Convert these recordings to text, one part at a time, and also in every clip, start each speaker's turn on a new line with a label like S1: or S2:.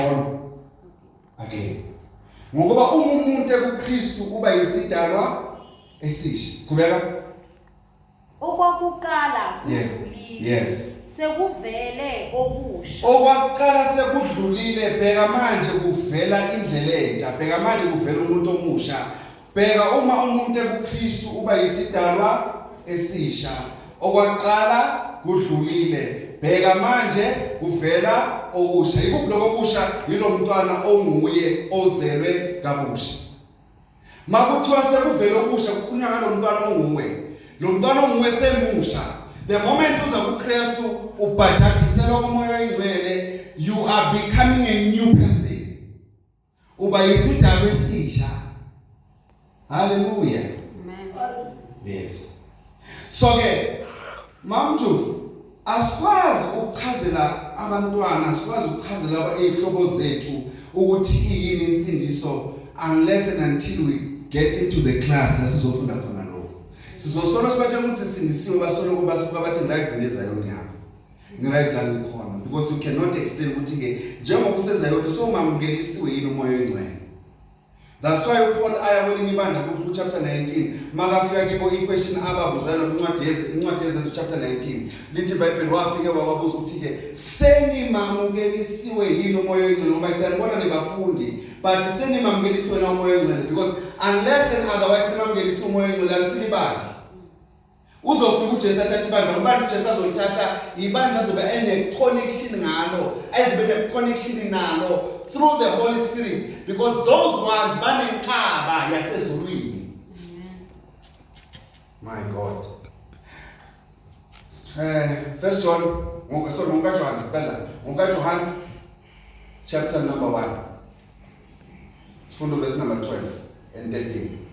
S1: born again. Ngoba umuntu ekuKristu kuba yisidalwa esisha. Qhubeka.
S2: Okwakukala kudlulile.
S1: Yes.
S2: Sekuvele okusha.
S1: Okwaqala sekudlulile, bheka manje kuvela indlela entsha, bheka manje kuvela umuntu omusha. Bheka uma umuntu ekuKristu uba yisidalwa esisha, okwaqala kudlulile, bheka manje kuvela okusha. Ikuphi lokho okusha? Yilo mntwana onguye ozelwe kabusha. Makuthiwa sekuvela okusha kukhulunywa ngalo mntwana onguwe. Lo mntwana onguwe semusha. The moment uza kuKristu ubhajatiselwa kumoya oyingcwele, you are becoming a new person. Uba yisidalwa esisha. Hallelujah.
S2: Amen.
S1: Yes. So ke mamthu asikwazi ukuchazela abantwana, asikwazi ukuchazela izihlobo zethu ukuthi yini insindiso unless and until we get into the class nasizofunda khona lokho. Sizosolo sibathe ukuthi sisindisiwe basolo kuba sibuka bathi ngirayibheleza yona yami. Ngirayibhla ngikhona because you cannot explain ukuthi ke njengoba usezayona so mamukelisiwe yini umoya oyingcwele. That's why Paul ayawelinye ibandla ku chapter 19 makafika kibo iquestion ababuzana incwadi yezenzo chapter 19 lithi iBhayibheli wafike wababuza ukuthi ke senimamukelisiwe yini umoya oyingcwele ngoba siyanibona nibafundi but senimamukelisiwe na umoya oyingcwele because unless and otherwise nimamukelisiwe umoya oyingcwele alisilibandla. Uzofika uJesu athatha ibandla ngoba uJesu azolithatha ibandla azobe ene connection ngalo ayibe ne connection nalo through the Holy Spirit because those ones banenkaba yasezulwini. My God. First John, John, spell John chapter number 1. From verse number 12 and 13.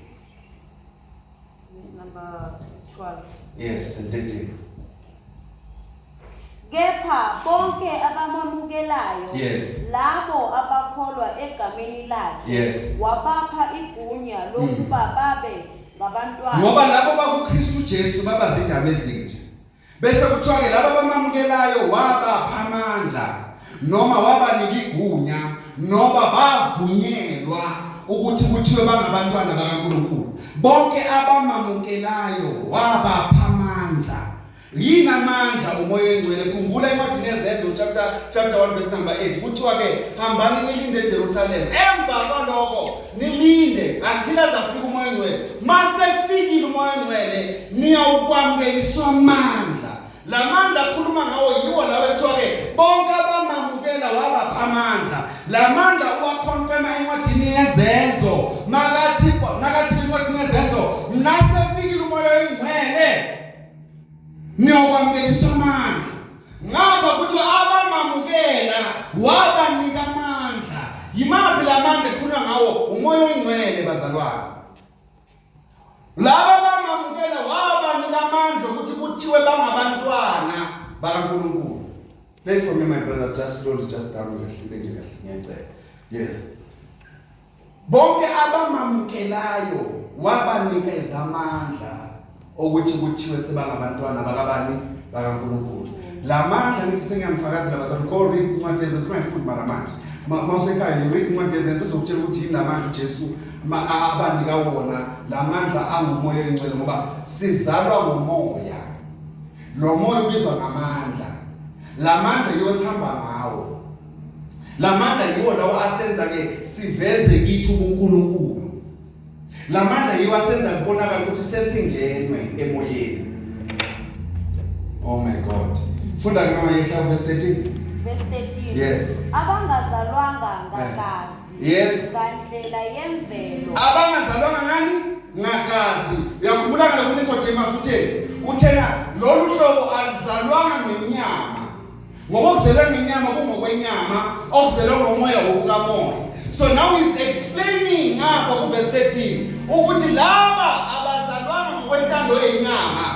S2: Verse number 12.
S1: Yes, and 13.
S2: Kepha bonke abamamukelayo
S1: Yes.
S2: labo abakholwa egameni lakhe
S1: Yes.
S2: wabapha igunya lokuba babe ngabantwana.
S1: Ngoba labo bakuKristu Jesu baba zidaba ezinje. Bese kuthiwa ke labo abamamukelayo wabapha amandla noma wabanika igunya noma bavunyelwa ukuthi kuthiwe bangabantwana bakaNkulunkulu. Bonke abamamukelayo wabapha amandla. Yini amandla umoya oyingcwele? Khumbula incwadi yezenzo chapter 1 verse number 8 kuthiwa ke hambani nilinde eJerusalem, emva kwalokho nilinde until azafika umoya oyingcwele. Masefikile umoya oyingcwele niyawukwamukeliswa amandla. La mandla akhuluma ngawo yiwo lawo ekuthiwa ke bonke abamamukela wabapha amandla. La mandla uwaconfirma incwadi yezenzo nakathi incwadi yezenzo nasefikile umoya oyingcwele niyokwamukeliswa amandla. Ngapha kuthiwa abamamukela wabanika amandla. Yimaphi la mandla ekhulunywa ngawo? Umoya oyingcwele bazalwane. Laba abamamukela wabanika amandla ukuthi kuthiwe bangabantwana bakaNkulunkulu. Play for me my brothers, just slowly, just down kahle nje kahle ngiyacela. Yes. Bonke abamamukelayo wabanikeza amandla ukuthi kuthiwe sebangabantwana bakabani bakaNkulunkulu. La mandla ngithi sengiyamfakazela bazalwane go read incwadi yezenzo ungayifuni mara manje. Mawusekhaya read incwadi yezenzo uzokutshela ukuthi yini la mandla uJesu abanika wona. La mandla angumoya oyingcwele ngoba sizalwa ngomoya. Lo moya ubizwa ngamandla. La mandla yiwo sihamba ngawo. La mandla yiwo lawo asenza ke siveze kithi uNkulunkulu. La mandla yiwo asenza kubonakala ukuthi sesingenwe emoyeni. Oh my God. Funda ke mama yehla verse 13.
S2: Verse 13.
S1: Yes.
S2: Abangazalwanga ngagazi.
S1: Yes.
S2: Ngandlela yemvelo.
S1: Abangazalwanga ngani? Ngagazi. Uyakhumbula ngalo kuNicodemus uthena lolu hlobo alizalwanga ngenyama. Ngoba okuzelwe ngenyama kungokwenyama, okuzelwe ngomoya okukamoya. So now he's explaining ngapha ku verse 13 ukuthi laba abazalwanga ngokwentando yenyama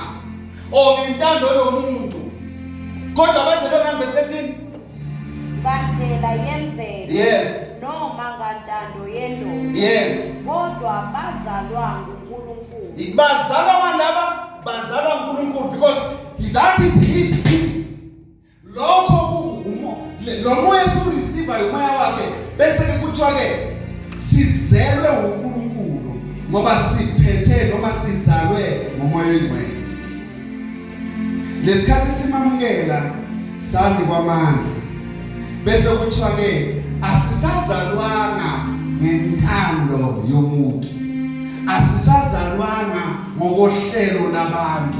S1: o ngentando yomuntu kodwa abazelwe ngapha verse 13
S2: ngandlela yemvelo.
S1: Yes.
S2: Noma ngantando yendoda.
S1: Yes.
S2: Kodwa bazalwa nguNkulunkulu.
S1: Bazalwa laba bazalwa nguNkulunkulu because that is his spirit. Lokho lo moya sireceive umoya wakhe bese ke kuthiwa ke sizelwe uNkulunkulu ngoba siphethe noma sizalwe ngomoya oyingcwele. Lesikhathi simamukela sandi kwamandla bese kuthiwa ke asisazalwanga ngentando yomuntu, asisazalwanga ngokohlelo labantu,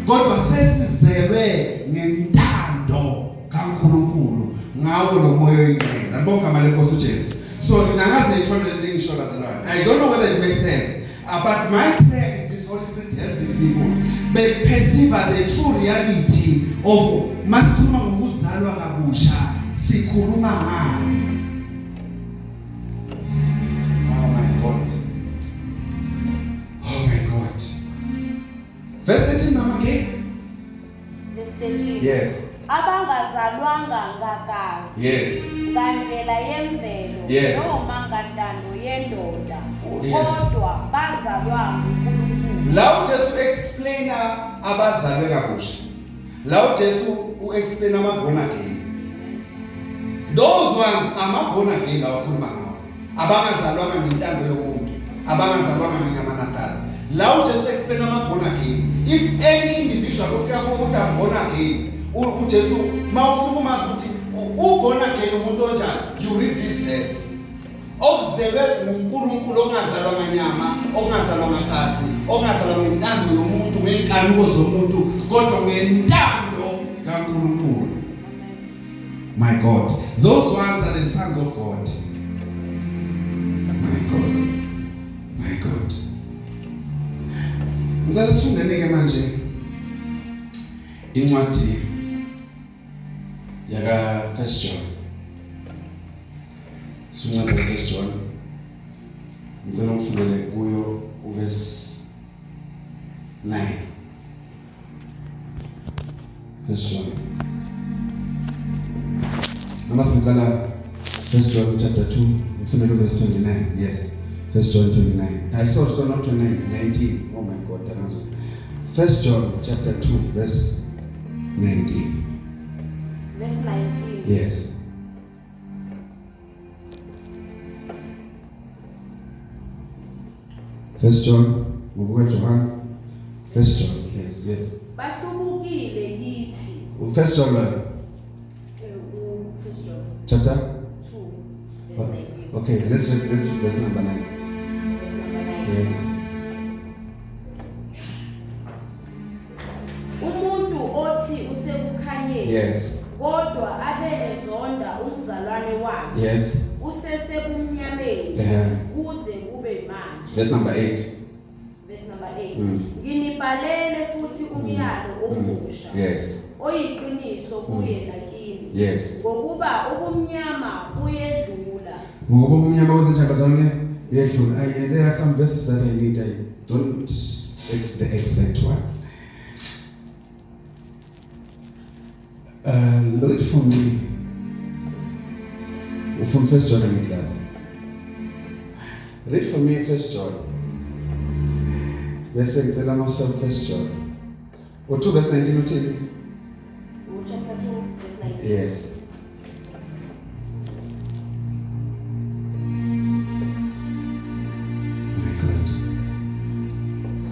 S1: kodwa sesizelwe ngentando kaNkulunkulu ngawo lo moya oyingcwele. Abonga amandla eNkosi uJesu. So nangazi nithola lento engisho bazalwane. I don't know whether it makes sense, but my prayer is this: Holy Spirit help these people be perceive the true reality of masikhuluma ngokuzalwa kabusha sikhuluma ngani. Oh my God. Oh my God. Verse 13 mama ke?
S2: Verse 13.
S1: Yes.
S2: Abangazalwanga ngagazi.
S1: Yes.
S2: Ngandlela yemvelo
S1: Yes.
S2: noma ngantando yendoda.
S1: Yes.
S2: Kodwa bazalwa nguNkulunkulu.
S1: La uJesu explaina abazalwe kabusha. La uJesu uexplaina ama born again. Those ones ama born again la ukhuluma ngawo. Abangazalwanga ngentando yomuntu, abangazalwanga ngenyamakazi. La uJesu explaina ama born again. If any individual ofika ukuthi am born again, uJesu mawufuna umazi ukuthi born again umuntu onjani, you read this verse. Okuzelwe nguNkulunkulu ongazalwa nganyama, ongazalwa ngagazi, ongazalwa ngentando yomuntu, ngeenkanuko zomuntu, kodwa ngentando kaNkulunkulu. My God, those ones are the sons of God. My God, my God. Ngicela sifundeni ke manje incwadi yaka 1 John. Sungcwadi ka 1 John. Ngicela ufundele kuyo uverse 9. 1 John. Noma singicela 1 John chapter 2, ufundele verse 29. Yes. 1 John 29. I saw so not 29, 19. Oh my God, tanazo. 1 John chapter 2 verse 19.
S2: Verse 19.
S1: Yes. First John, ngokuka John. First John, yes.
S2: Bahlubukile kithi.
S1: First John
S2: First John
S1: chapter
S2: 2 verse 19.
S1: Okay, let's read verse number 9.
S2: Verse number 9.
S1: Yes.
S2: Umuntu othi usekukhanyeni.
S1: Yes.
S2: Kodwa abe ezonda umzalwane wakhe.
S1: Yes.
S2: Usesebumnyameni. Kuze kube manje.
S1: Verse number 8.
S2: Verse number 8. Nginibhalele futhi umyalo omusha.
S1: Yes.
S2: Oyiqiniso kuye nakini.
S1: Yes.
S2: Ngokuba ubumnyama buyedlula.
S1: Ngoba umnyama wezijabazane uyedlula. There are some verses that I need. I don't take the exact one. Read for me from 1 John and Club. Read for me 1 John. Verse 1 John. Or 2 verse 19 or 10.
S2: Chapter 2 verse 19.
S1: Yes. My God.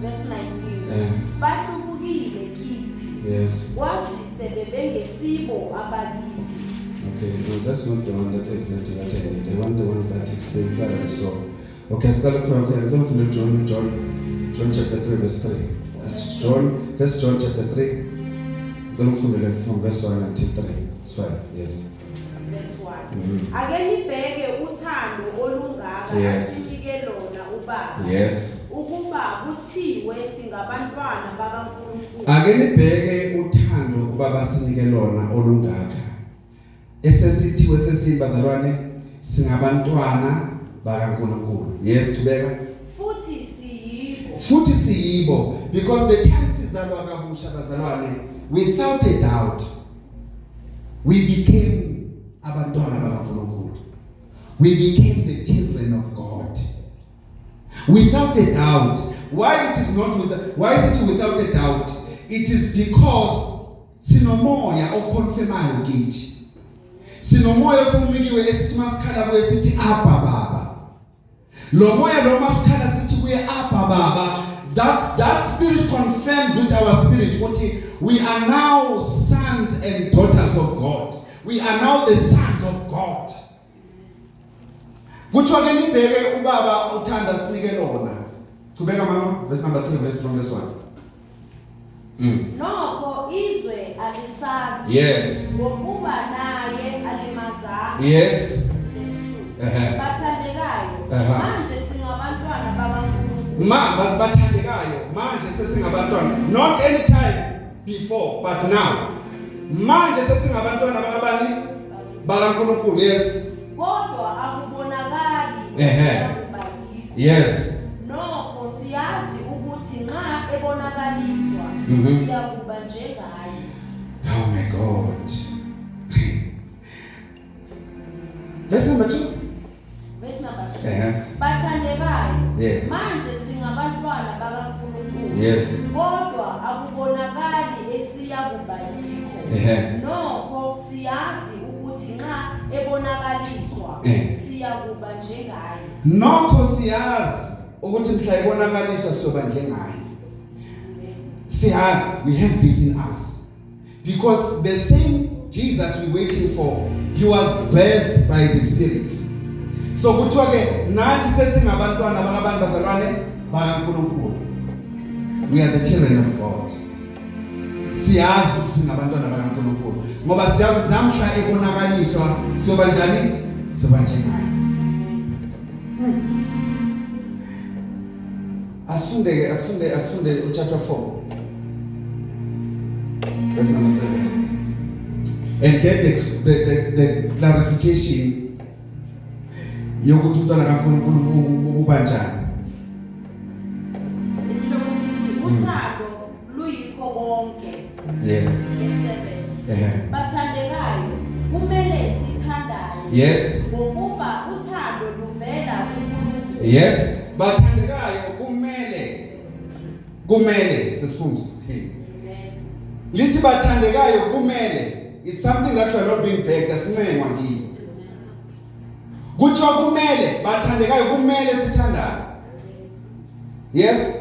S2: Verse 19. Bahlubukile kithi.
S1: Yes.
S2: Wazi sebebengesibo abakithi.
S1: Okay, no, that's not the one that exactly that I need. I want the ones that explain that I saw. Okay, start from John chapter 3 verse 3. That's John, 1 John chapter 3. Don't from verse 1 until 3. It's fine, yes.
S2: Verse 1. Ake nibheke uthando olungaka asinike lona uBaba.
S1: Yes.
S2: Ukuba kuthiwe singabantwana bakaNkulunkulu.
S1: Ake nibheke uthando uBaba asinike lona olungaka. Esesithiwe sesibazalwane singabantwana bakaNkulunkulu. Yes, tubeka. Futhi siyibo because the time sizalwa kabusha bazalwane, without a doubt we became abantwana bakaNkulunkulu. We became the children of God. Without a doubt. Why is it without a doubt? It is because sinomoya oconfirmayo kithi. sinomoya ofumikiwe esithi masikhala kuye sithi Abba Baba. Lo moya lo masikhala sithi kuye Abba Baba. That spirit confirms with our spirit ukuthi we are now sons and daughters of God. We are now the sons of God. Kuthiwa ke nibheke ubaba uthanda sinike lona. Qhubeka mama, verse number 3 from this one.
S2: Nokho izwe alisazi.
S1: Yes.
S2: Ngokuba naye alimazana.
S1: Yes.
S2: Bathandekayo. Manje singabantwana bakaNkulunkulu.
S1: Bathandekayo. Manje sesingabantwana. Not any time before, but now. Manje sesingabantwana bakabani? BakaNkulunkulu. Yes.
S2: Kodwa akubonakali.
S1: Yes.
S2: Nokho siyazi ukuthi nxa ebonakaliswa siyakuba njengaye.
S1: Oh my God. Verse number 2.
S2: Verse number 2. Bathandekayo.
S1: Yes.
S2: Manje singabantwana bakaNkulunkulu.
S1: Yes.
S2: Kodwa akubonakali esiyakuba yikho. Nokho siyazi ukuthi nxa ebonakaliswa siyakuba njengaye.
S1: Nokho siyazi ukuthi mhla ebonakaliswa siyoba njengaye. Siyazi, we have this in us. Because the same Jesus we're waiting for, he was birthed by the Spirit. So kuthiwa ke nathi sesingabantwana bakabantu bazalwane bakaNkulunkulu. We are the children of God. Siyazi ukuthi singabantwana bakaNkulunkulu ngoba siyazi ukuthi namhla ebonakaliswa siyoba njani? Siyoba njengaye. Asunde chapter 4. Verse number 7. And get the clarification yokuthi umntwana kaNkulunkulu ubanjani.
S2: Isihloko sithi uthando luyikho konke.
S1: Yes.
S2: Verse 7. Bathandekayo kumele sithandane.
S1: Yes.
S2: Ngokuba uthando luvela kuNkulunkulu.
S1: Yes. Bathandekayo kumele sesifunza. Lithi bathandekayo kumele. It's something that we are not being begged. Asincengwa kiyo. Kuthiwa kumele bathandekayo kumele sithandane. Yes.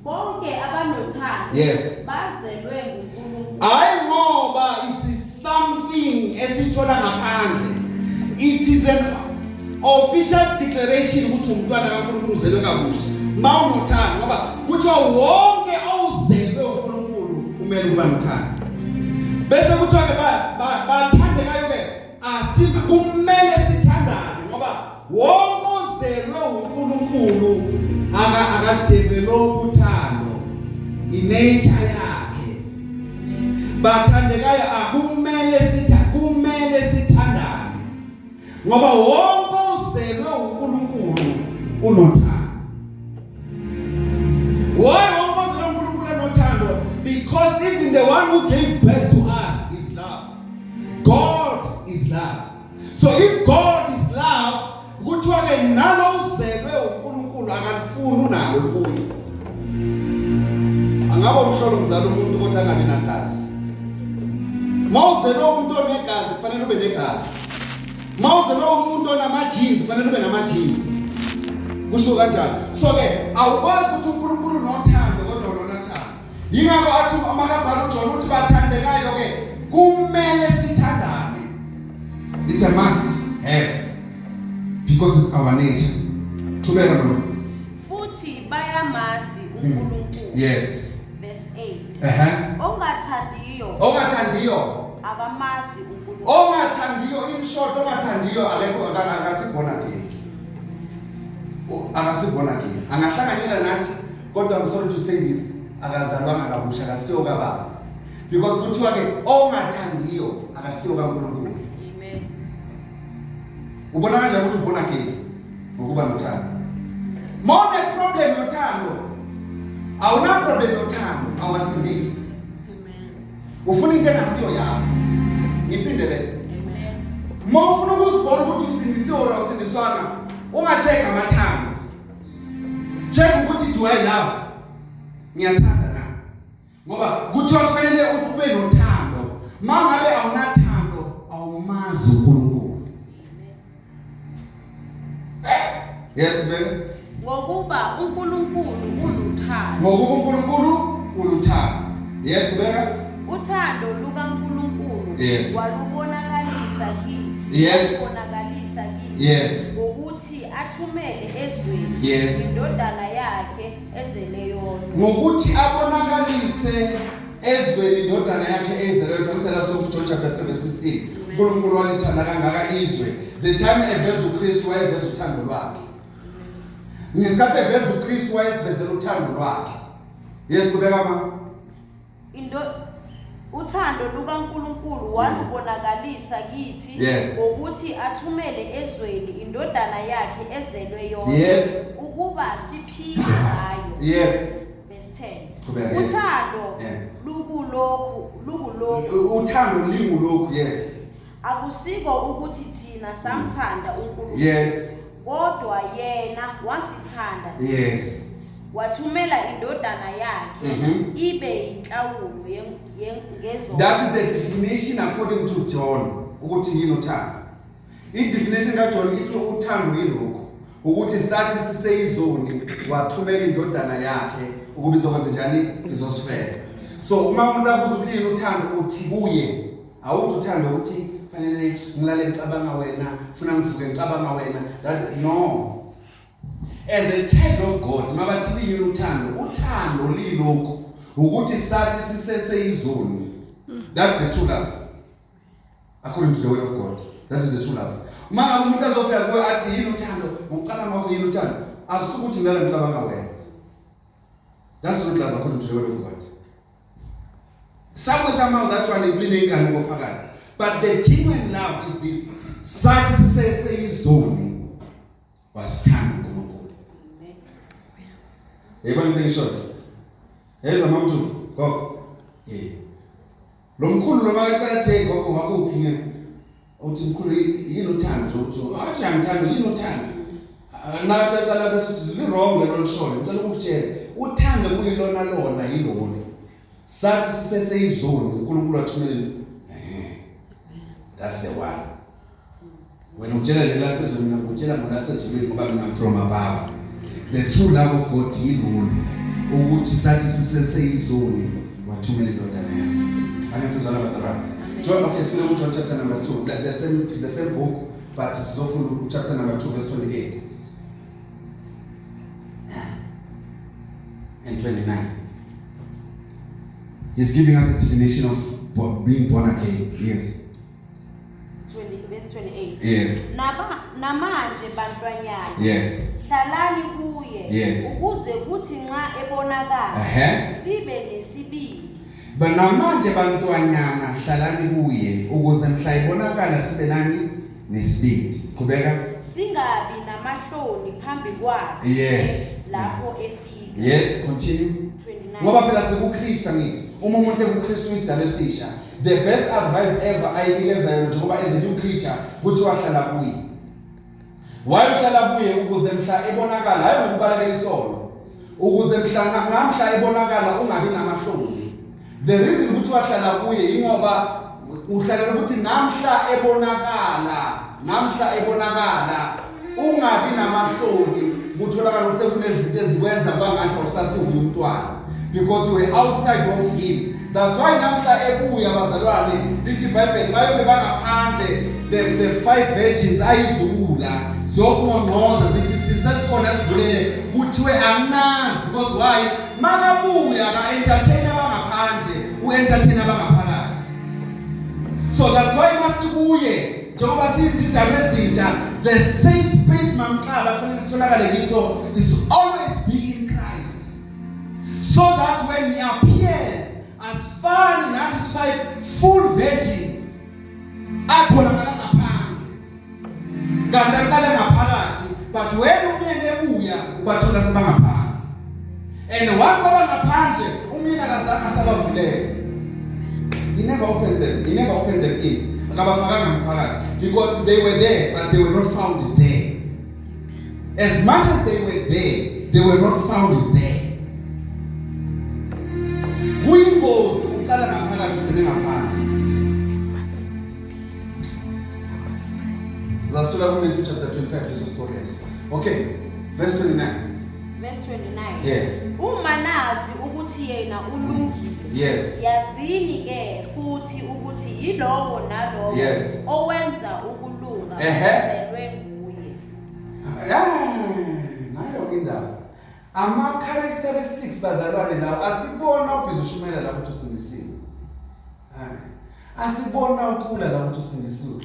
S2: Bonke abanothando.
S1: Yes.
S2: Bazelwe nguNkulunkulu.
S1: Hayi ngoba it is something esithola ngaphandle. It is an official declaration ukuthi umntwana kaNkulunkulu uzelwe kabusha. Mawunothando ngoba kuthiwa wonke ozelwe uNkulunkulu kumele kuba nothando. Bese kuthiwa ke bathandekayo ke asima kumele sithandane ngoba wonke ozelwe uNkulunkulu akadevelop uthando inature yakhe. Bathandekayo kumele sithandane ngoba wonke ozelwe uNkulunkulu unothando. Why wonke ozelwe uNkulunkulu unothando? Because even the one who gave birth to us is love. God is love. So if God is love, kuthiwa ke nalo uzelwe uNkulunkulu akalifuni unalo kuye. Angaba umhlolo mzala umuntu kodwa angabi nagazi. Mawuzelwe umuntu onegazi kufanele ube negazi. Mawuzelwe umuntu onama-genes kufanele ube nama-genes. Kusho kanjalo. So ke awukwazi ukuthi uNkulunkulu unothando kodwa unothando. Yingakho athi amakabhalo uJohn uthi bathandekayo ke kumele sithandane. It's a must have because it's our nature. Qhubeka lo.
S2: Futhi bayamazi uNkulunkulu.
S1: Yes.
S2: Verse 8.
S1: Ongathandiyo
S2: akamazi uNkulunkulu.
S1: Ongathandiyo in short ongathandiyo akasibona ke. Akasibona ke. Angahlanganyela nathi kodwa I'm sorry to say this akazalwanga kabusha akasiyo kababa. Because kuthiwa ke ongathandiyo akasiyo kaNkulunkulu.
S2: Amen.
S1: Ubona kanjani ukuthi ubona ke ngokuba nothando? More problem yothando. Awuna problem yothando awasindisi.
S2: Amen.
S1: Ufuna into engasiyo yakho. Ngiphindele.
S2: Amen.
S1: Mawufuna ukuzibona ukuthi usindisiwe or awusindiswanga, ungacheck ama-tongues. Check ukuthi do I love? Ngiyathanda na. Ngoba kuthiwa kufanele ube nothando. Mangabe awunathando awumazi uNkulunkulu. Yes bebe.
S2: Ngokuba uNkulunkulu uluthando.
S1: Ngokuba uNkulunkulu uluthando. Yes bebe.
S2: Uthando lukaNkulunkulu
S1: Yes.
S2: walubonakalisa kithi.
S1: Yes.
S2: Walubonakalisa kithi.
S1: Yes.
S2: Ngokuthi athumele ezweni
S1: Yes.
S2: indodana yakhe ezeleyodwa.
S1: Ngokuthi abonakalise ezweni indodana yakhe ezeleyodwa. Kusela soku John chapter 3 verse 16. uNkulunkulu walithanda kangaka izwe. The time eveza uKristu wayeveza uthando lwakhe. Ngesikhathi eveza uKristu wayezivezela uthando lwakhe. Yes kubeka ma.
S2: Uthando lukaNkulunkulu walubonakalisa kithi
S1: Yes.
S2: ngokuthi athumele ezweni indodana yakhe ezelwe yodwa.
S1: Yes.
S2: Ukuba siphile ngayo.
S1: Yes.
S2: Verse 10.
S1: Qhubeka, yes.
S2: Uthando
S1: Yeah.
S2: lukulokhu.
S1: Uthando lingulokhu. Yes.
S2: Akusiko ukuthi thina samthanda uNkulunkulu.
S1: Yes.
S2: Kodwa yena wasithanda.
S1: Yes.
S2: Wathumela indodana yakhe ibe inhlawulo ngezono.
S1: That is the definition according to John ukuthi yini uthando. I-definition kaJohn ithi uthando yilokho ukuthi sathi siseyizoni wathumela indodana yakhe ukuba izokwenza njani izosifela. So uma umuntu abuza ukuthi yini uthando uthi kuye awuthi uthando ukuthi fanele ngilale ngicabanga wena ufuna ngivuke ngicabanga wena. That no. As a child of God, mabathi yini uthando lilokho ukuthi sathi siseseyizoni. That's the true love. According to the word of God. That is the true love. Uma umuntu azofika kuwe athi yini uthando, ngokucabanga kwakho yini uthando, akusukuthi ngala ngicabanga wena. That's not love according to the word of God. Somehow that one including ingane ngophakathi. But the genuine love is this. Sathi siseseyizoni wasithanda uNkulunkulu. Yebo ngisholo. Yeza mamthu gogo. Lo mkhulu lo makaqala gogo ngakuphi nge. Uthi mkhulu yini uthando uthi athi angithanda yini uthando. Nathi aqala bese li wrong lelo lisholo. Ngicela ukutshela uthando kuyilona lona yilona. Sathi siseseyizoni uNkulunkulu wathumela. That's the one. When utshela lela sezweni mina ngutshela ngona sezweni ngoba mina from above. The true love of God yilona ukuthi sathi siseseyizoni wathumela indodana yakhe. Angisizwana bazalwane. John, okay, so John chapter number 2. The same book, but it's often chapter number 2 verse 28 and 29. He's giving us the definition of being born again. Yes.
S2: 20 verse 28.
S1: Yes.
S2: Namanje bantwanyana.
S1: Yes.
S2: Hlalani kuye.
S1: Yes.
S2: Ukuze kuthi nxa ebonakala sibe nesibili.
S1: Namanje bantwanyana hlalani kuye ukuze mhla ibonakala sibe nani nesibili. Qhubeka.
S2: Singabi namahloni phambi kwakhe.
S1: Yes.
S2: Lapho efika.
S1: Yes, continue.
S2: 29.
S1: Ngoba phela sikuKristu ngithi uma umuntu ekuKristu isidalwa esisha, the best advice ever ayinikeza yona njengoba as a new creature ukuthi wahlala kuye. Wayehlala kuye ukuze mhla ebonakala hayi ngokubalekela isono. Ukuze mhla namhla ebonakala ungabi namahloni. The reason ukuthi wahlala kuye ingoba uhlalela ukuthi namhla ebonakala ungabi namahloni kutholakala ukuthi kunezinto ezikwenza bangathi awusasi umntwana because you were outside of him. That's why namhla ebuya abazalwane lithi iBhayibheli bayobe bangaphandle the 5 virgins ayizula ziyokunqonqoza zithi sisikhona esivulele kuthiwe amnazi because why makabuya ka entertain abangaphandle u-entertain abangaphakathi. So that's why masikuye njengoba siyizindaba ezintsha the safe space mamqaba kufanele sitholakale kiso is always be in Christ, so that when he appears as far in these 5 full virgins atholakala ngaphandle kanti aqale ngaphakathi, but when umyeni ebuya ubathola sebangaphandle. And wathi abangaphandle umyeni akazange asabavulela. He never opened them in. Akabafakanga ngaphakathi because they were there but they were not found there. As much as they were there, they were not found there. Kuyingozi uqala ngaphakathi ugcine ngaphandle. lezo story lezo. Okay, verse 29.
S2: Verse 29.
S1: Yes.
S2: Uma nazi ukuthi yena ulungile.
S1: Yes.
S2: Yazini ke futhi ukuthi yilowo nalowo
S1: Yes.
S2: owenza ukulunga
S1: Ehe.
S2: kuzelwe nguye.
S1: Nayo indaba. Ama characteristics bazalwane lawo asibona ubhizishumela la ukuthi usindisiwe. Asibona ucula la ukuthi usindisiwe.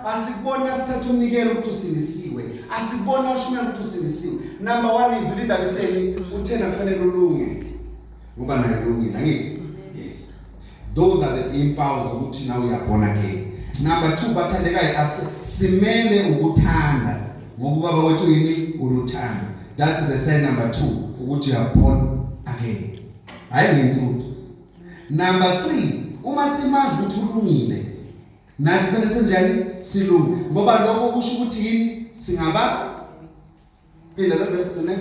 S1: Asibona sithatha umnikelo ukuthi usindisiwe. Asibona ushumela ukuthi usindisiwe. Number 1 izwi indaba etheni uthena kufanele ulunge. Ngoba naye ulungile angithi? Yes. Those are the impulses ukuthi nawe uyabona again. Number 2 bathandekayo simele ukuthanda ngoba baba wethu yini uluthando. That is the sign number 2 ukuthi you are born again. Hayi ngintuthu. Number 3 uma simazi ukuthi ulungile nathi fanele senjani silunge ngoba lokho kusho ukuthi yini singaba phela la verse 29.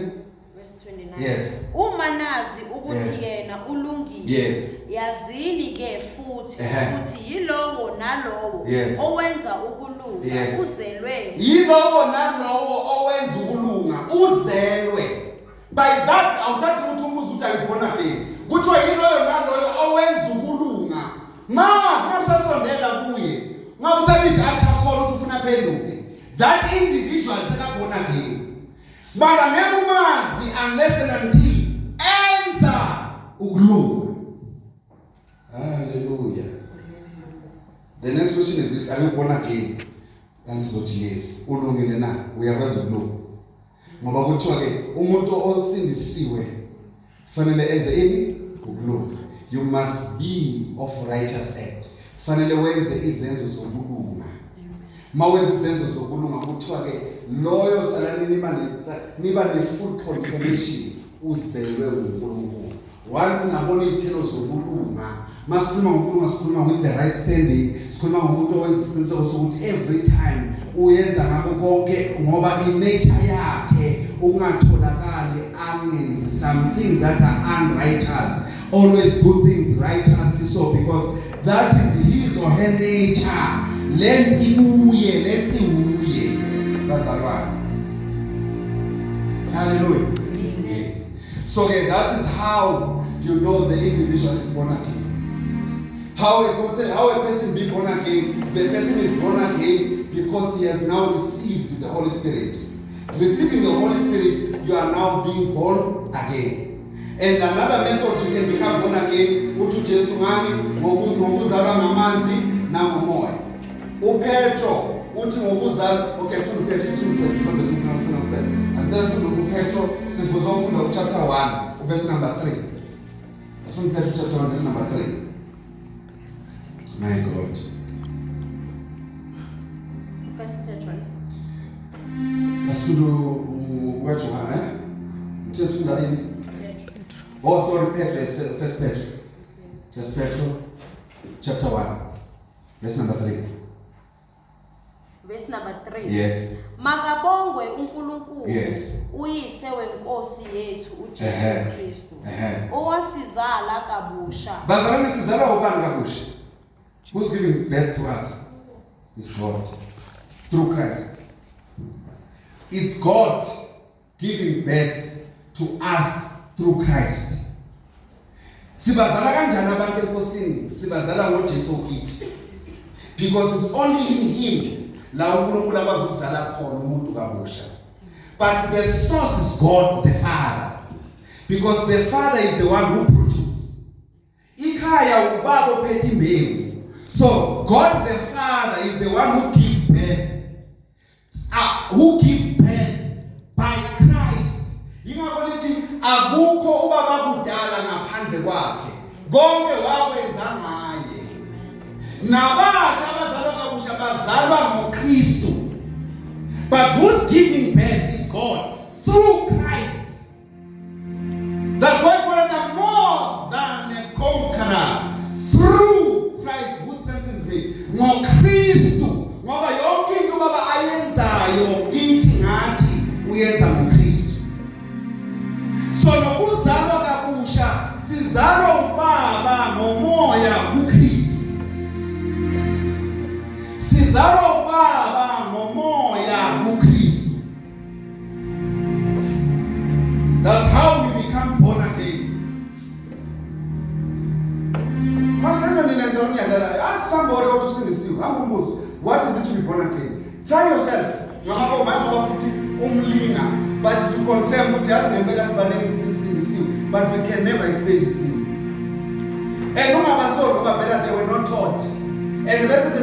S2: Verse 29.
S1: Yes.
S2: Uma nazi ukuthi yena ulungile.
S1: Yes.
S2: Yazini ke futhi
S1: Ehe.
S2: ukuthi yilowo nalowo
S1: Yes.
S2: owenza ukulunga
S1: Yes.
S2: uzelwe.
S1: Yilowo nalowo owenza ukulunga uzelwe. By that awusathi ukuthi umuzi ukuthi ayibona again. Kuthiwa yiloyo naloyo owenza ukulunga. Masasondela kuye. Mawusabiza athakhola ukuthi ufuna phenduke. That individual sekabona again. Mara ngeke umazi unless and until enza ukulunga. Hallelujah. The next question is this: are you born again? Ansizothi yes. Ulungile na? Uyakwazi ukulunga. Ngoba kuthiwa ke umuntu osindisiwe fanele enze ini? Ukulunga. You must be of righteous act. Fanele wenze izenzo zokulunga. Mawenze izenzo zokulunga kuthiwa ke loyo salani niba ne full confirmation uzelwe uNkulunkulu. Once ngabona izithelo zokulunga, masikhuluma ngokulunga sikhuluma with the right standing, sikhuluma ngomuntu owenza isiqiniseko sokuthi every time uyenza ngakho konke ngoba inature yakhe ungatholakali angenzi some things that are unrighteous. Always do things righteously so because that is his or her nature. Lenti uye bazalwane. Hallelujah. Yes. So okay, that is how you know the individual is born again. How a person be born again? The person is born again because he has now received the Holy Spirit. Receiving the Holy Spirit, you are now being born again. And another method you can become born again, uthi Jesu ngani ngokuzalwa ngamanzi nangomoya. uPetro uthi ngokuzalwa, okay sifunda uPetro because sifuna uPetro. And then sifunda uPetro sifunda chapter 1 verse number 3. Sifunda uPetro chapter 1 verse number 3. My God.
S2: First Petro.
S1: Sifunda uPetro sifunda ini? Oh, sorry, Petro, First Petro. First Petro, chapter 1, verse number 3.
S2: Verse number 3.
S1: Yes.
S2: Makabongwe uNkulunkulu.
S1: Yes.
S2: Uyise wenkosi yethu uJesu Kristu. Owasizala kabusha.
S1: Bazalwane sizalwa ubani kabusha? Who's giving birth to us? It's God. Through Christ. It's God giving birth to us through Christ. Sibazala kanjani abantu enkosini? Sibazala ngoJesu kithi. Because it's only in him la uNkulunkulu akwazi ukuzala khona umuntu kabusha. But the source is God the Father. Because the Father is the one who produces. Ikhaya ubaba ophethe imbewu. So God the Father is the one who gives birth. Who gives birth by Christ. Ingakho lithi akukho ubaba kudala ngaphandle kwakhe. Konke wakwenza ngaye. Nabasha abazalwa kabusha bazalwa ngoKristu. But who's giving birth is God through Christ. That's why God is more than a conqueror through Christ who strengthens me. NgoKristu. Ngoba yonke into baba ayenzayo kithi ngathi uyenza ngoKristu. So nokuzalwa kabusha sizalwa ubaba ngomoya kuKristu. Sizalwa ubaba ngomoya Try yourself. Ngapha manje ngoba futhi umlinga but to confirm ukuthi yazi ngempela sibaneke sithi singisiwe but we can never explain this thing. And ungabasolo ngoba vela they were not taught. And the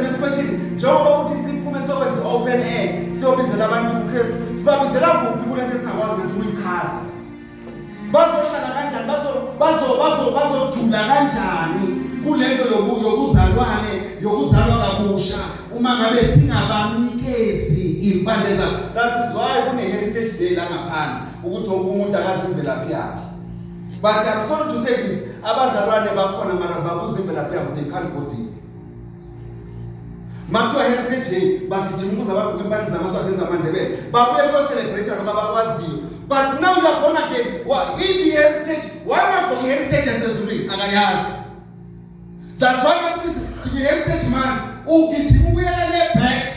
S1: next question, njengoba uthi siphume sokwenza open air siyobizela abantu uKristu sibabizela kuphi kulento esingakwazi ukuthi uyichaze. Bazohlala kanjani bazojula kanjani kulento yokuzalwane yokuzalwa kabusha uma ngabe singabanikezi impande zabo. That is why kune heritage day la ngaphandle ukuthi wonke umuntu akazi imvelaphi yakhe. But I'm sorry to say this, abazalwane bakhona mara babuza imvelaphi yabo, they can't go deep. Mathiwa heritage day bagijima ukuze abagqoke impande zamaswati ezamandebele babuye lo celebrate lokho abakwaziyo. But now you are born again. What in heritage? Why not for heritage asezulwini? Akayazi. That's why masithi heritage man ugijima ubuyele back.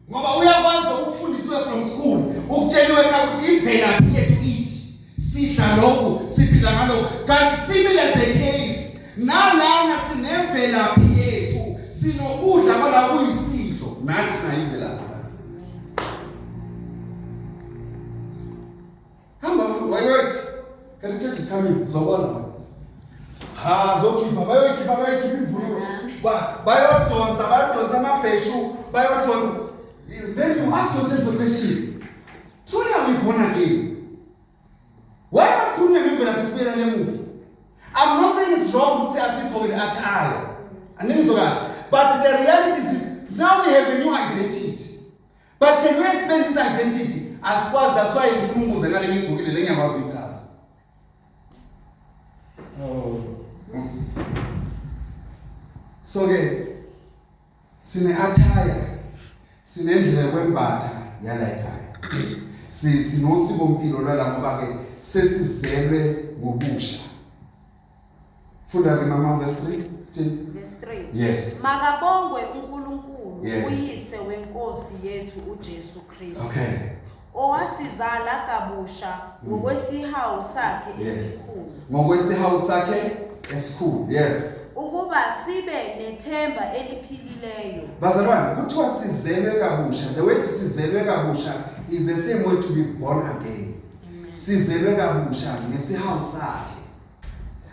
S1: Ngoba uyakwazi ukufundiswa from school. Ukutsheliwe ukuthi imvelaphi yethu ithi sidla lokhu siphila ngalokho. Kanti similar the case. Nalana sinemvelaphi yethu. Sinokudla kwala kuyisidlo. Nathi sayimvelaphi. Wait. Heritage is coming. Zobona. Bayokhipha imvunulo. Bayodonsa amabheshu, bayodonsa. Then you ask yourself a question. Truly are we born again? Why am I doing a spirit? I'm not saying it's wrong to say I think the attire. But the reality is this. Now we have a new identity. But can you explain this identity? As far as that's why in Fungu Zanale Yukuli, the Lenya was because. So again, sine attire, sinendlela kwembatha yalayikhaya. Sinosiko mpilo lala ngoba ke sesizelwe ngobusha. Funda ke mama verse 3.
S2: Verse 3.
S1: Yes.
S2: Makabongwe uNkulunkulu
S1: Yes.
S2: uyise wenkosi yethu uJesu Kristu.
S1: Okay.
S2: Owasizala kabusha ngokwesihawu sakhe
S1: Yes.
S2: esikhulu.
S1: Ngokwesihawu sakhe esikhulu. Yes.
S2: Ukuba sibe nethemba eliphilileyo.
S1: Bazalwane, kuthiwa sizelwe kabusha. The way to sizelwe kabusha is the same way to be born again. Sizelwe kabusha ngesihawu sakhe.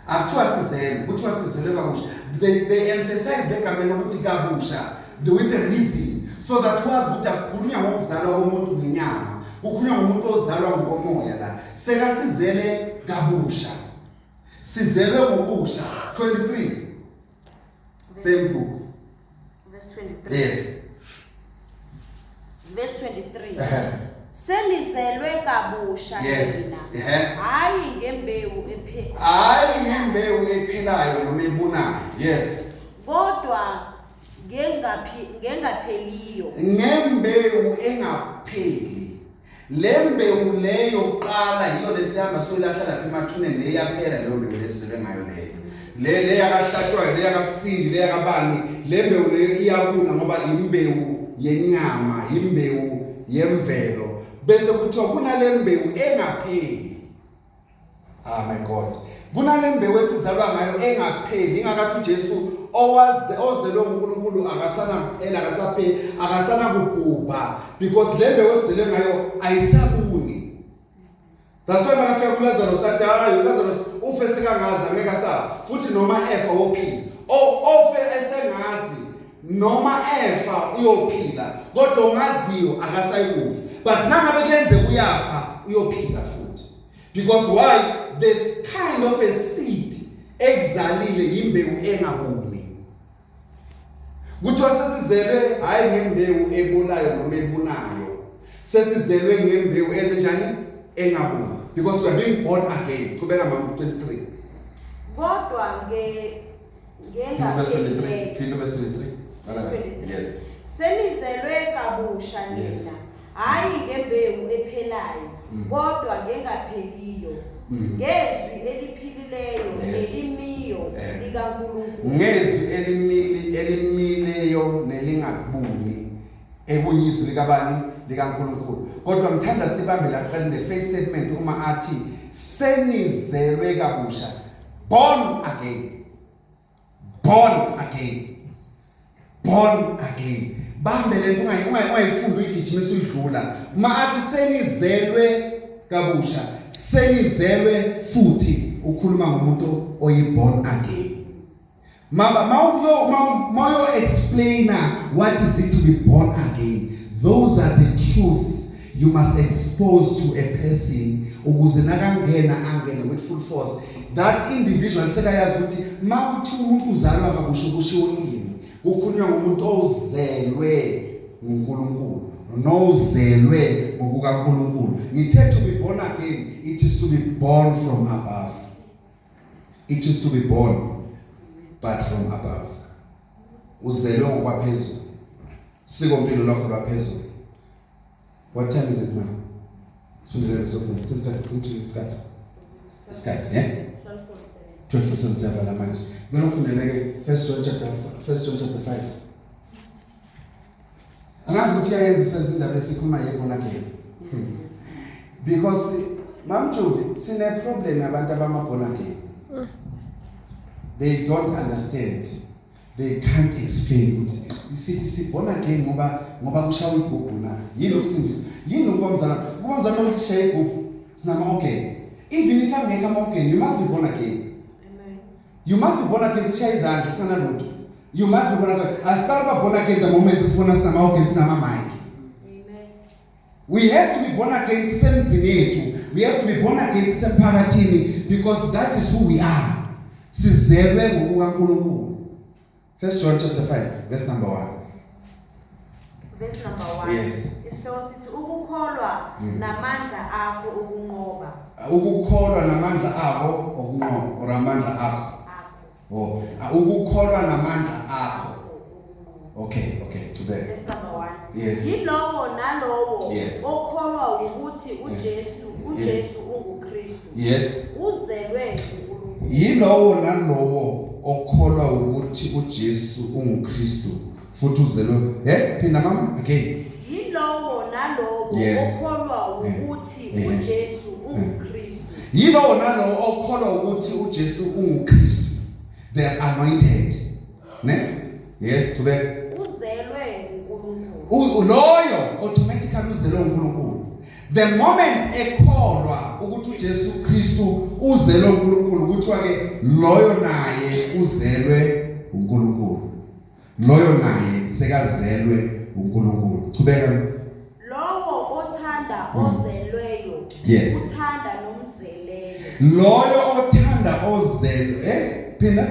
S1: Akuthiwa sizelwe, kuthiwa sizelwe kabusha. They emphasize the kamelo ukuthi kabusha with the reason so that was ukuthi akukhulunywa ngokuzalwa komuntu ngenyama, kukhulunywa ngomuntu ozalwa ngomoya la. Seka sizele kabusha. Sizelwe ngobusha. 23. Same book.
S2: Verse 23.
S1: Yes.
S2: Verse 23. Selizelwe kabusha
S1: Yes.
S2: Hayi ngembewu ephelayo.
S1: Hayi ngembewu ephelayo noma ebunayo. Yes.
S2: Kodwa ngengapheliyo.
S1: Ngembewu engapheli. Lembewu leyo qala yiyo lesihamba soyilahla lapha emathuneni leyaphela leyo mbewu lesilwe ngayo leyo. Le yakahlatshwayo le yakasindi le yakabani lembewu leyo iyabuna ngoba imbewu yenyama, imbewu yemvelo. Bese kuthiwa kunalembewu engapheli. Ah my God. Kunalembewu esizalwa ngayo engapheli ingakathi uJesu ozelwe uNkulunkulu akasana phela akasana kubhubha because lembewu esizelwe ngayo ayisabuni. That's why makafika kuLazarus sathi hayi Lazarus ufe sekangazi angeke asafa futhi noma efa wophila. Ofe esengazi noma efa uyophila kodwa ongaziyo akasayikufa. But nangabe kuyenze uyafa uyophila futhi. Because why? There's kind of a seed exalile imbewu engabuni. Kuthiwa sesizelwe hayi ngembewu ebolayo noma ebunayo. Sesizelwe ngembewu ezenjani engabuni. Because we are being born again. Kubeka mama 23.
S2: Kodwa
S1: Verse 23. Yes.
S2: Selizelwe kabusha nina. Hayi ngembewu ephelayo. Kodwa ngengapheliyo. Ngezwi eliphilileyo nelimiyo likaNkulunkulu.
S1: Ngezwi elimileyo nelingabuni ekuyizwi likabani likaNkulunkulu. Kodwa ngithanda sibambe la kuqala the first statement uma athi senizelwe kabusha, born again. Born again. Born again. bambe lento ungayifunda uyigijima esuyidlula maathi senizelwe kabusha senizelwe futhi ukhuluma ngomuntu oyiborn again Mayo explainer what is it to be born again. Those are the truth you must expose to a person ukuze nakangena angene with full force. That individual sekayazi ukuthi mawuthi umuntu uzalwa kabusha kushiwo yini. Kukhulunywa ngomuntu ozelwe nguNkulunkulu. Nozelwe ngokukaNkulunkulu. Ngithe to be born again, it is to be born from above. It is to be born but from above. Uzelwe ngokwaphezulu. Sikompilo lakho lwaphezulu. What time is it now? Sifundele sokuthi isikhathi. Isikhathi, yeah? 12:47 la manje. Ngicela ufundele ke 1 John chapter 5. Angazi ukuthi yayenza sense indaba esikhuluma yebona ke. Because mamjuvi sine problem abantu abamabona ke. They don't understand. They can't explain ukuthi isithi sibona again ngoba kushawa igubhu na. Yini ukusindisa? Yini ukubamzana ukuthi shaye igubhu? Sinama okay. Even if angeka ama-organ, you must be born again. Amen. You must be born again sishaye izandla sina lutho. You must be born again. Asicala born again the moment sifuna sinama-organ sinama-mic. Amen. We have to be born again sisemzini yethu. We have to be born again sisemphakathini because that is who we are. Sizelwe ngokukaNkulunkulu. 1 John chapter 5 verse number 1.
S2: Verse number 1.
S1: Yes.
S2: Isihloko sithi ukukholwa namandla akho ukunqoba.
S1: Ukukholwa namandla akho okunqoba or amandla akho. Oh, ukukholwa namandla akho. Okay, today.
S2: Verse number 1.
S1: Yes.
S2: Yilowo nalowo
S1: yes.
S2: okholwa ukuthi uJesu unguKristu.
S1: Yes.
S2: Uzelwe nguNkulunkulu.
S1: Yilowo nalowo okholwa ukuthi uJesu unguKristu futhi uzelwe phinda mama again.
S2: Yilowo nalowo okholwa ukuthi uJesu unguKristu.
S1: Yilowo nalowo okholwa ukuthi uJesu unguKristu. They are anointed. Ne? Yes, to be.
S2: Uzelwe nguNkulunkulu.
S1: Loyo automatically uzelwe nguNkulunkulu. The moment ekholwa ukuthi uJesu Kristu uzelwe uNkulunkulu kuthiwa ke loyo naye uzelwe uNkulunkulu. Loyo naye sekazelwe uNkulunkulu. Qhubeka.
S2: Lowo othanda ozelweyo uthanda nomzeleyo.
S1: Loyo othanda ozelwe phinda.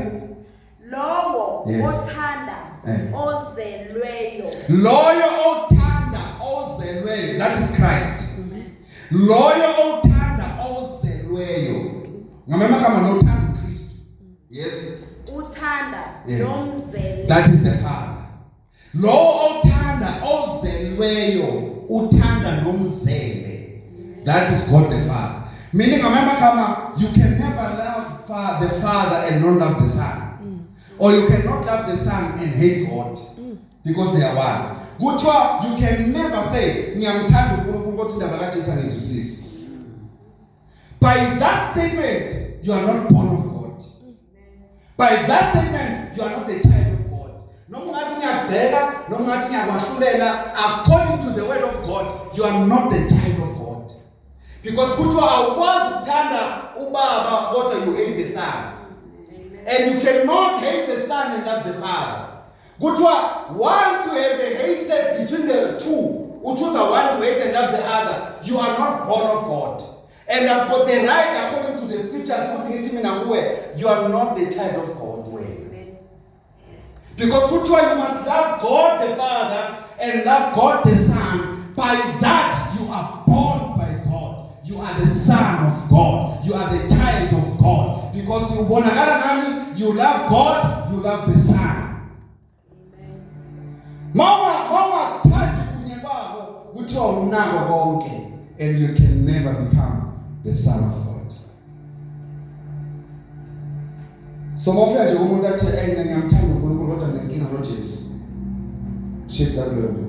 S2: Lowo othanda ozelweyo.
S1: Loyo othanda ozelweyo, that is Christ. Loyo othanda ozelweyo. Ngamama kama nothanda uKristu. Yes.
S2: Uthanda nomzeleyo.
S1: That is the Father. Lowo othanda ozelweyo uthanda nomzele. That is God the Father. Meaning ngamama kama you can never love the Father and not love the Son. Or you cannot love the Son and hate God. Because they are one. Kuthiwa you can never say ngiyamthanda uNkulunkulu kodwa indaba kaJesu angizwisisi. By that statement you are not born of God. By that statement you are not a child of God. Noma ungathi ngiyabheka, noma ungathi ngiyakwahlulela, according to the word of God you are not the child of God. Because kuthiwa awukwazi ukuthanda ubaba kodwa you hate the Son. And you cannot hate the Son and love the Father. Kuthiwa once you have a hatred between the two, you choose one to hate and love the other, you are not born of God. And I've got the right according to the scriptures, you are not the child of God. Because kuthiwa you must love God the Father and love God the Son. By that you are born by God. You are the son of God. You are the child of God. Because you love God, you love the Son. Mama and you can never become the son of God. So mofia umuntu athi ngiyamthanda uNkulunkulu kodwa nginenkinga noJesu. Shift that level.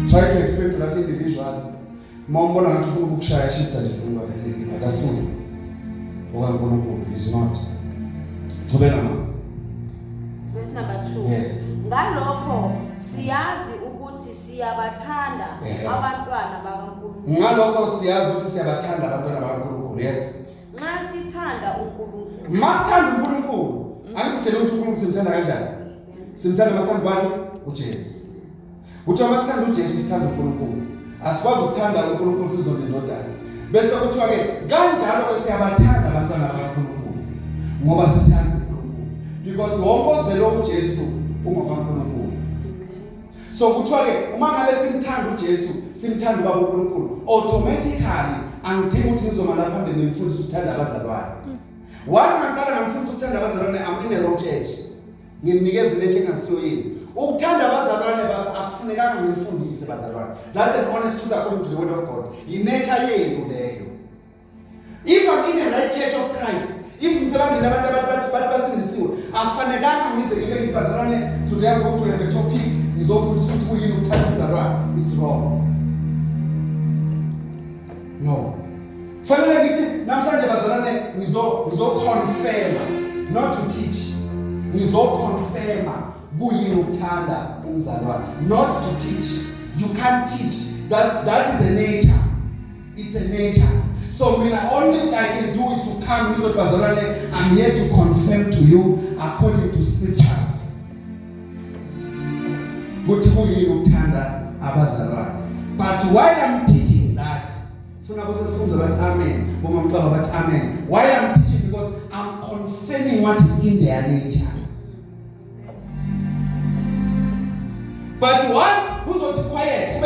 S1: Try to explain to that individual. Mawumbona ngathi ufuna ukushaya shift nje uNkulunkulu akasuli. OkaNkulunkulu is not. Qhubeka mama.
S2: Verse number 2.
S1: Yes.
S2: Ngalokho siyazi ukuthi siyabathanda abantwana bakaNkulunkulu.
S1: Ngalokho siyazi ukuthi siyabathanda abantwana bakaNkulunkulu. Yes.
S2: Nxa sithanda uNkulunkulu.
S1: Masithanda uNkulunkulu. Angisele ukuthi uNkulunkulu simthanda kanjani? Simthanda masithanda bani? uJesu. Uthi masithanda uJesu sithanda uNkulunkulu. Asikwazi ukuthanda uNkulunkulu sizolindodana. Bese kuthiwa ke kanjalo siyabathanda abantwana bakaNkulunkulu ngoba sithanda uNkulunkulu. Because wonke ozelwe uJesu ungakaNkulunkulu. So kuthiwa ke uma ngabe simthanda uJesu simthanda ubaba uNkulunkulu automatically angidingi ukuthi ngizoma lapha phambili ngifundise ukuthanda abazalwane. Wathi ngaqala ngifundisa ukuthanda abazalwane I'm in a wrong church. Nginikeza ilethe engasiyo yini. Ukuthanda abazalwane akufunekanga ngifundise abazalwane. That's an honest truth according to the word of God. Inature yenu leyo. If I'm in the right church of Christ, if ngisebangile abantu basindisiwe, akufanekanga ngize ngibe ngibazalwane today I'm going to have a topic ngizofundisa ukuthi kuyini ukuthanda abazalwane. It's wrong. No. Fanele ngithi namhlanje bazalwane ngizo-confirm, not to teach. Ngizo-confirm kuyini ukuthanda umzalwane, not to teach. You can't teach. That is a nature. It's a nature. So the only I can do is to come with bazalwane. I'm here to confirm to you according to scriptures. Ukuthi kuyini ukuthanda abazalwane. But while I'm teaching that, amen. Why I'm teaching? Because I'm confirming what is in their nature. But once who's not quiet,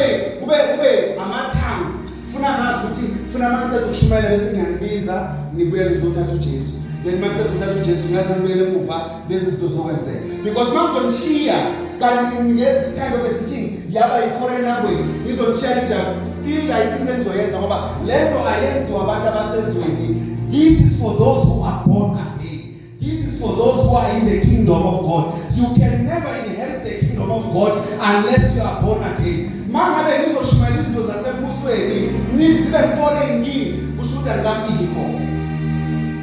S1: ube ama-tongues. Funa ngazi ukuthi funa manje ukushumayela bese ngiyangibiza ngibuye ngizothatha uJesu. Then manje uthatha uJesu ngaze ngibele emuva lezi zinto zokwenzeka. Because mangizomshiya kanti ngeke this kind of a teaching yaba i-foreign language izomshiya njalo still I think engizoyenza ngoba lento ayenziwa abantu abasezweni. This is for those who are born again. This is for those who are in the kingdom of God. You can never inherit the kingdom of God unless you are born again. Mangabe ngizoshumayela izinto zasebusweni nizibe foreign kimi kusho ukuthi angikafiki khona.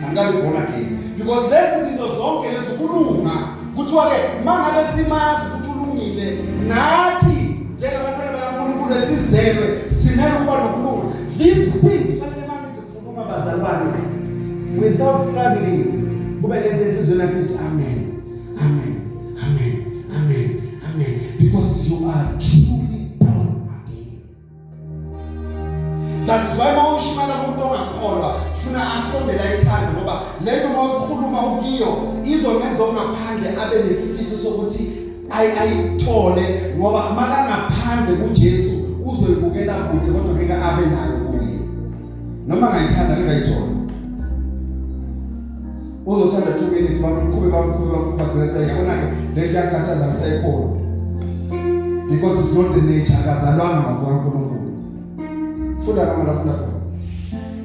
S1: Angikabi born again. Because lezi zinto zonke lezikulunga kuthiwa ke mangabe simazi ukuthi ulungile nathi njengabantwana bakaNkulunkulu esizelwe simele ukuba nokulunga. These things fanele mangizikhuluma bazalwane without struggling. Kube lento enhlizweni yakho ithi amen. Amen. Amen. Amen. Amen. Because you are truly born again. That is why mawushimana umuntu ongakholwa funa asondela ithando ngoba lento mawukhuluma ukiyo izongenza ongaphandle abe nesifiso sokuthi ayithole ngoba makangaphandle kuJesu uzoyibukela kude kodwa ngeke abe nayo kuye. Noma ngayithanda ngayithola. Uzothanda 2 minutes bamkhube greta yabona ke lento yakhathaza ngisayikhona. Because it's not the nature akazalwanga ngokuNkulunkulu. Funda khona.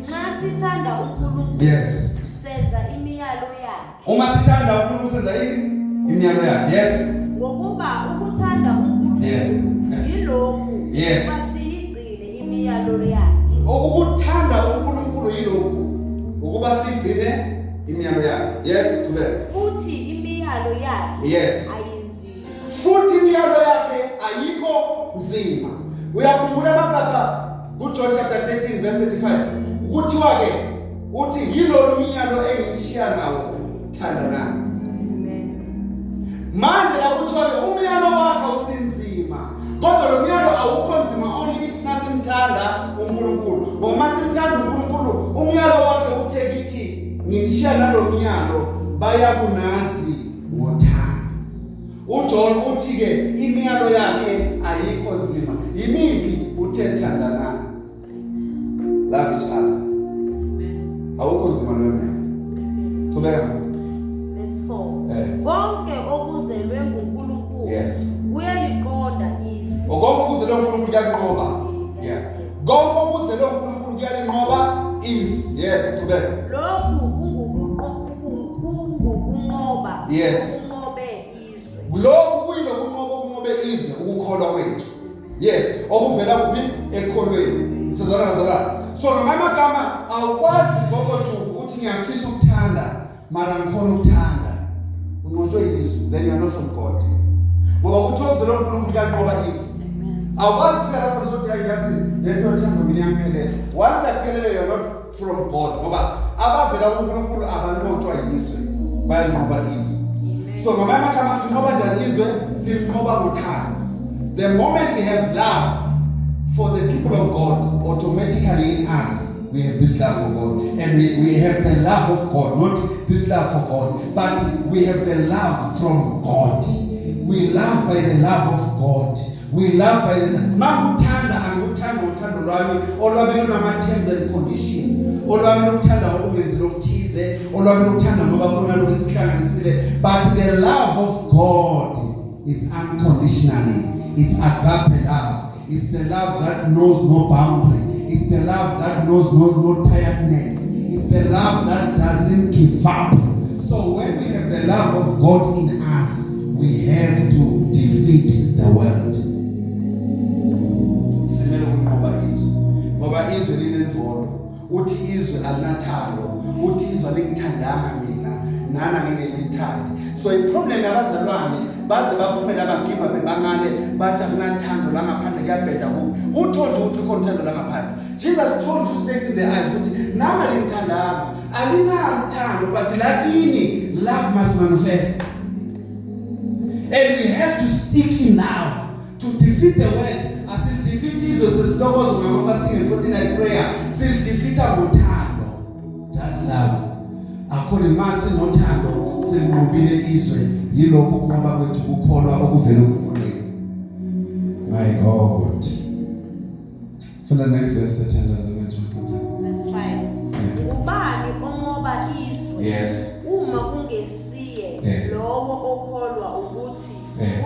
S2: Nxa sithanda uNkulunkulu.
S1: Yes.
S2: Senza imiyalo yakhe.
S1: Uma sithanda uNkulunkulu senza imiyalo yakhe. Yes.
S2: Ngokuba ukuthanda uNkulunkulu.
S1: Yes.
S2: Yilokhu.
S1: Yes.
S2: Basiyigcine imiyalo yakhe.
S1: Ukuthanda uNkulunkulu yilokhu. Ukuba sigcine imiyalo yakhe. Yes, qhubeka.
S2: Futhi imiyalo yakhe
S1: yes.
S2: ayenzile.
S1: Futhi imiyalo yakhe ayikho nzima. Uyakhumbula masapha kuJohn chapter 13 verse 35. Ukuthiwa ke uthi yilolu miyalo engishiya nawo thanda nami.
S2: Amen.
S1: Manje la kuthiwa ke umiyalo wakhe usinzima. Kodwa lo miyalo awukho nzima only if nasimthanda uNkulunkulu. Ngoba masimthanda uNkulunkulu umiyalo wakhe uthekithi ngishiya nalo miyalo bayakunazi ngothando. uJohn uthi ke imiyalo yakhe ayikho nzima. Yimiphi? Uthe thanda nami. Love each other. Awukho nzima lo miyalo. Qhubeka.
S2: Verse 4. Konke okuzelwe nguNkulunkulu.
S1: Yes.
S2: Kuyaliqonda izwi.
S1: Konke okuzelwe nguNkulunkulu kuyalinqoba. Yeah. Konke okuzelwe nguNkulunkulu kuyalinqoba izwi. Yes, qhubeka.
S2: Lokhu kungokunqoba.
S1: Yes.
S2: Kunqobe izwi.
S1: Lokhu kunqobe izwi ukukholwa kwethu. Yes, okuvela kuphi? Ekukholweni. Sizalana. So ngamagama awukwazi ngokojuvu ukuthi ngiyafisa ukuthanda mara ngikhona ukuthanda. unqotshwe izwi, then you are not from God. Ngoba uthokoze lo uNkulunkulu kanqoba izwi. Awukwazi ufika lapho uzothi ayazi lento yothando mina iyangiphelela. Once ayiphelele you are not from God. Ngoba abavela kuNkulunkulu abanqotshwa izwi, bayanqoba izwi. So ngamanye amagama sinqoba njani izwi? Sinqoba ngothando. The moment we have love for the people of God, automatically in us we have this love for God, and we have the love of God, not this love for God, but we have the love from God. We love by the love of God. We love by the Mamutanda and Utanda Rami, olwami lunama terms and conditions, olwami luthanda ukwenza lokuthize, olwami luthanda ngoba khona lokuzihlanganisile, but the love of God is unconditionally. It's agape love. It's the love that knows no boundary. It's the love that knows no tiredness. It's the love that doesn't give up. So when we have the love of God in us, we have to defeat the world. Simele ukunqoba izwi. Ngoba izwi linenzondo. Uthi izwi alinathando. Uthi izwi alingithandanga mina. Nana ngeke ngilithande. So iproblem yabazalwane baze baphumela bagiva bebangale bathi akunathando la ngaphandle kuyabheda ku. Who told you ukuthi uthando la ngaphandle? Jesus told you straight in the eyes ukuthi nama lingithandanga. Alinathando but lakini love must manifest. And we have to stick in love to defeat the world. As in defeat Jesus sesitokozo ngama fasting and 49 prayer. Sil defeat ngothando. Just love. Akho imasi nothando sinqobile izwe yilokho kunqoba kwethu kukholwa okuvela kuNkulunkulu. My God. For the next verse sithanda zamanje
S2: Verse 5. Ubani onqoba izwe?
S1: Yes.
S2: Uma kungesiye lowo okholwa ukuthi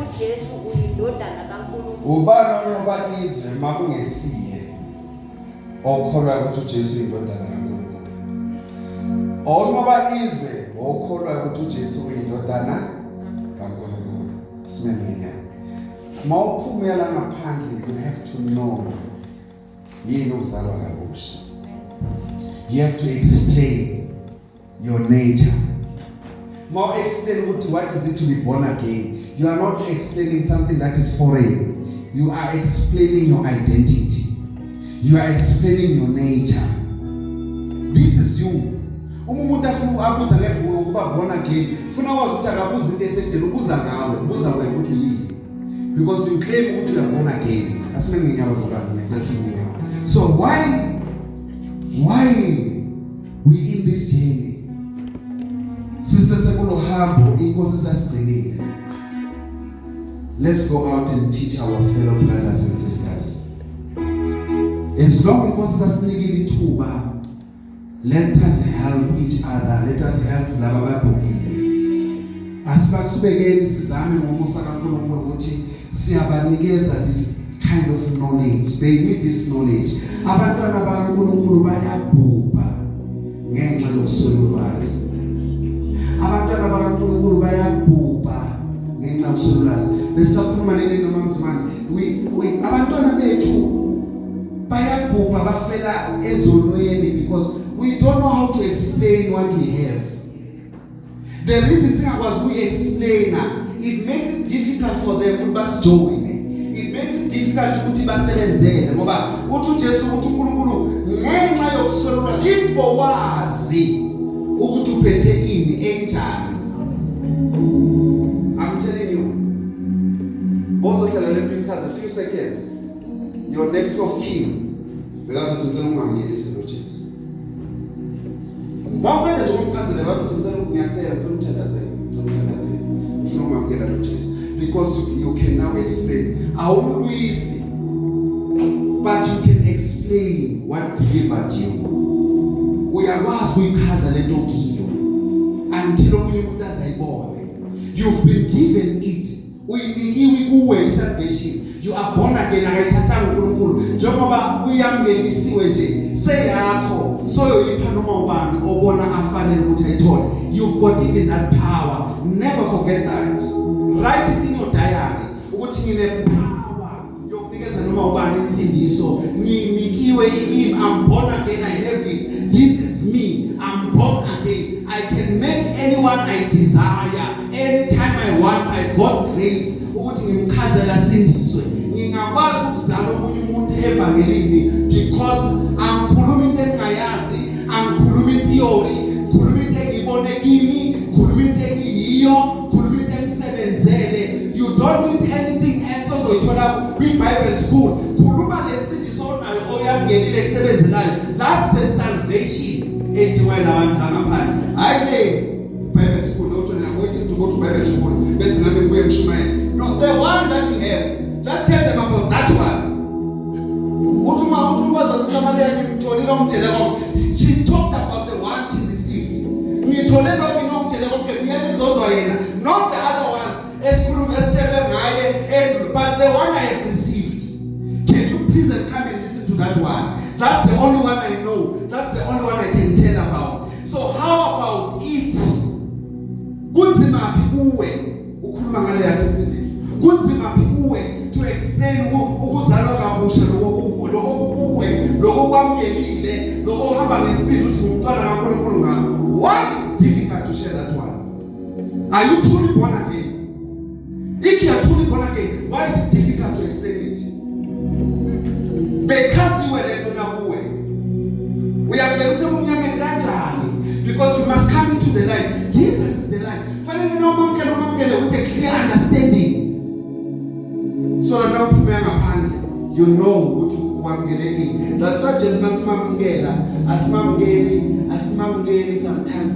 S2: uJesu uyindodana kaNkulunkulu.
S1: Ubani onqoba izwe makungesiye okholwa ukuthi uJesu uyindodana kaNkulunkulu. Onqoba izwe okholwa ukuthi uJesu uyindodana kaNkulunkulu. Simemenya. Mawuphumela ngaphandle, you have to know yini uzalwa kabusha. You have to explain your nature. More explain what is it to be born again. You are not explaining something that is foreign. You are explaining your identity. You are explaining your nature. This is you. Umuntu afuna abuza ngebuzo kuba born again. Funa wazi ukuthi akabuza into esedela ubuza ngawe, ubuza wena ukuthi yini. Because you claim ukuthi you are born again. Asime ngenyama zokanye, ngiyafuna. So why we in this journey? Sisesekulo hambo inkosi sasigcinile. Let's go out and teach our fellow brothers and sisters. As long inkosi sasinikile ithuba, let us help each other. Let us help laba abadukile. Asibaqhubekeni sizame ngomusa kaNkulunkulu ukuthi siyabanikeza this kind of knowledge. They need this knowledge. Abantwana bakaNkulunkulu bayabhubha ngenxa yokuswela ulwazi. Abantwana bakaNkulunkulu bayabhubha ngenxa yokuswela ulwazi. Besakhuluma nini noma mzimani, abantwana bethu bayabhubha bafela ezonweni because we don't know how to explain what we have. The reason singakwazi ukuexplaina, it makes it difficult for them ukuthi basijoine. It makes it difficult ukuthi basebenzele ngoba uthi uJesu uthi uNkulunkulu ngenxa yokuswela if bowazi ukuthi uphethe ini enjani. I'm telling you. Bozohlala lento ichaza a few seconds. Your next of kin because uthintela ungamyelise lo Jesu. Mawuqeda nje ukuchazela bazothintela ngiyacela umthandazeli, umthandazeli. Ufuna ungamkela lo Jesu because you can now explain. Awulwisi but you can explain what delivered you. Uyakwazi ukuchaza lento kiyo until omunye umuntu azayibone. You've been given it. Uyinikiwe kuwe salvation. You are born again. Akayithathanga uNkulunkulu njengoba uyamngenisiwe nje seyakho soyoyipha noma ubani obona afanele ukuthi ayithole. You've got even that power. Never forget that. Write it in your diary ukuthi ngine power yokunikeza noma ubani insindiso. Nginikiwe yimi. I'm born again. I have it. This is me. I'm born again. I can make anyone I desire anytime I want by God's grace ukuthi ngimchazela sindiswe ngingakwazi ukuzala omunye umuntu evangelini because angikhuluma into engayazi angikhuluma theory ngikhuluma into engibone kimi ngikhuluma into engiyiyo ngikhuluma into engisebenzele you don't need anything else ozoyithola kwi-Bible school khuluma lensindiso onayo oyamngenile ekusebenzelayo that's the salvation edingwa labantu langaphandle hayi le Bible school not when I'm waiting to go to Bible school bese nami ngibuye ngishumayela no the one that you have just tell them about that one uthuma bazasamaria ngimtholile umtshele konke she talked about the one she received ngithole lokho ngomtshele konke ngiyenzozwa yena not the other ones esikhuluma esitshele ngaye endlu but the one I have received can you please come and listen to that one that's the only one I know that's the only one I can tell about so how about it kunzima kuwe ukhuluma ngale yakhe insindiso kunzima kuwe to explain ukuzalwa kabusha lokho kwamkelile lokho uhamba ngespirit uthi umntwana kaNkulunkulu ngakho why is difficult to share that one are you truly born again if you are truly born again why is it difficult to explain it because you were lento nakuwe uyabelisa umnyameni kanjani because you must come into the light Jesus is the light fanele nomamkele with a clear understanding so that now people ngaphandle you know ukuthi ukwamkelekile that's why just asimamkeli sometimes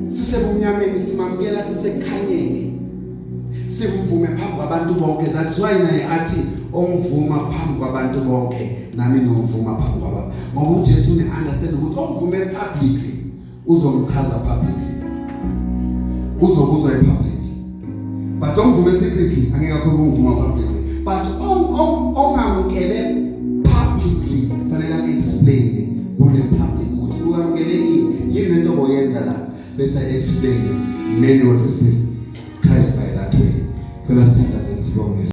S1: sisebumnyameni simamkela sisekukhanyeni simvume phambi kwabantu bonke that's why naye athi ongivuma phambi kwabantu bonke nami ngomvuma phambi kwabantu ngoba uJesu understand ukuthi ongvume publicly uzomchaza publicly uzokuzwa publicly but ongvume secretly angeke akho ukuvuma publicly but ongamkele publicly fanele explain kule public ukuthi uyamkele yini lento oyenza la bese explain then you will receive Christ by that way. Phela sithanda sesibonge